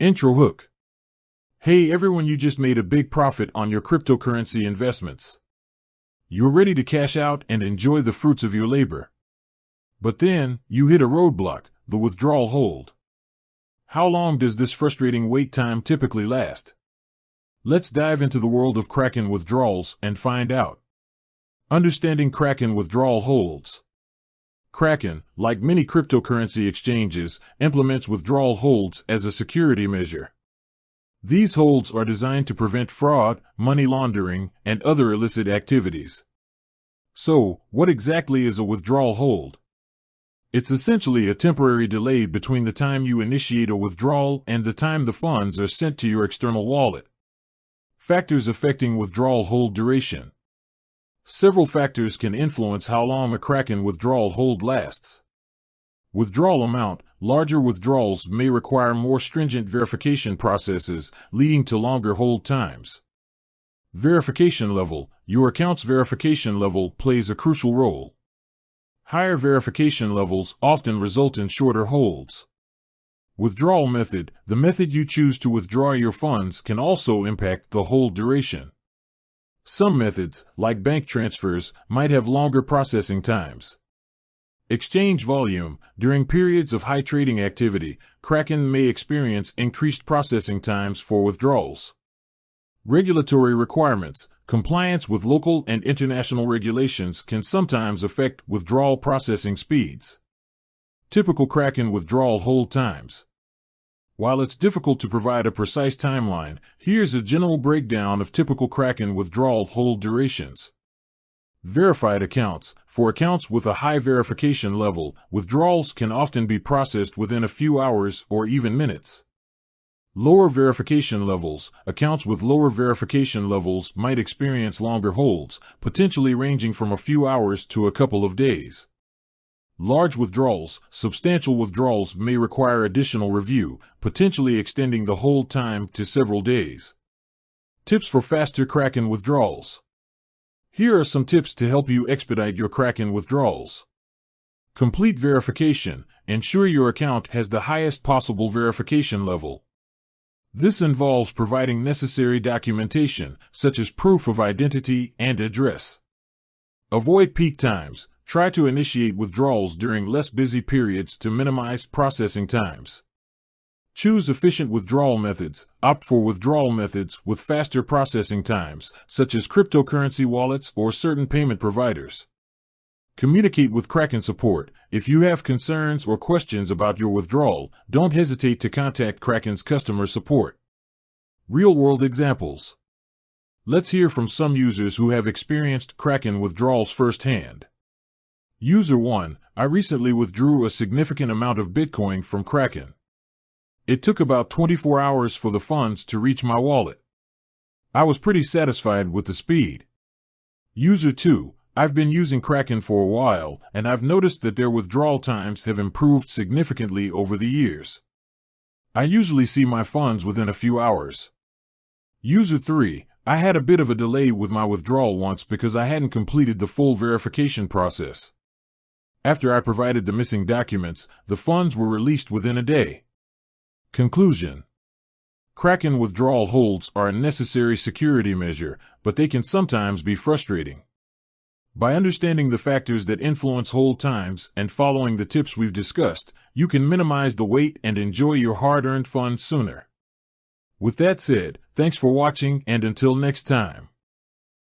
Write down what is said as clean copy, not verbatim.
Intro hook. Hey everyone, you just made a big profit on your cryptocurrency investments. You're ready to cash out and enjoy the fruits of your labor. But then, you hit a roadblock, the withdrawal hold. How long does this frustrating wait time typically last? Let's dive into the world of Kraken withdrawals and find out. Understanding Kraken withdrawal holds. Kraken, like many cryptocurrency exchanges, implements withdrawal holds as a security measure. These holds are designed to prevent fraud, money laundering, and other illicit activities. So, what exactly is a withdrawal hold? It's essentially a temporary delay between the time you initiate a withdrawal and the time the funds are sent to your external wallet. Factors affecting withdrawal hold duration. Several factors can influence how long a Kraken withdrawal hold lasts. Withdrawal amount. Larger withdrawals may require more stringent verification processes, leading to longer hold times. Verification level. Your account's verification level plays a crucial role. Higher verification levels often result in shorter holds. Withdrawal method. The method you choose to withdraw your funds can also impact the hold duration. Some methods, like bank transfers, might have longer processing times. Exchange volume. During periods of high trading activity, Kraken may experience increased processing times for withdrawals. Regulatory requirements. Compliance with local and international regulations can sometimes affect withdrawal processing speeds. Typical Kraken withdrawal hold times. While it's difficult to provide a precise timeline, here's a general breakdown of typical Kraken withdrawal hold durations. Verified accounts. For accounts with a high verification level, withdrawals can often be processed within a few hours or even minutes. Lower verification levels. Accounts with lower verification levels might experience longer holds, potentially ranging from a few hours to a couple of days. Large withdrawals. Substantial withdrawals may require additional review, potentially extending the hold time to several days. Tips for faster Kraken withdrawals. Here are some tips to help you expedite your Kraken withdrawals. Complete verification. Ensure your account has the highest possible verification level. This involves providing necessary documentation, such as proof of identity and address. Avoid peak times. Try to initiate withdrawals during less busy periods to minimize processing times. Choose efficient withdrawal methods. Opt for withdrawal methods with faster processing times, such as cryptocurrency wallets or certain payment providers. Communicate with Kraken support. If you have concerns or questions about your withdrawal, don't hesitate to contact Kraken's customer support. Real-world examples. Let's hear from some users who have experienced Kraken withdrawals firsthand. User 1. I recently withdrew a significant amount of Bitcoin from Kraken. It took about 24 hours for the funds to reach my wallet. I was pretty satisfied with the speed. User 2. I've been using Kraken for a while, and I've noticed that their withdrawal times have improved significantly over the years. I usually see my funds within a few hours. User 3. I had a bit of a delay with my withdrawal once because I hadn't completed the full verification process. After I provided the missing documents, the funds were released within a day. Conclusion. Kraken withdrawal holds are a necessary security measure, but they can sometimes be frustrating. By understanding the factors that influence hold times and following the tips we've discussed, you can minimize the wait and enjoy your hard-earned funds sooner. With that said, thanks for watching, and until next time.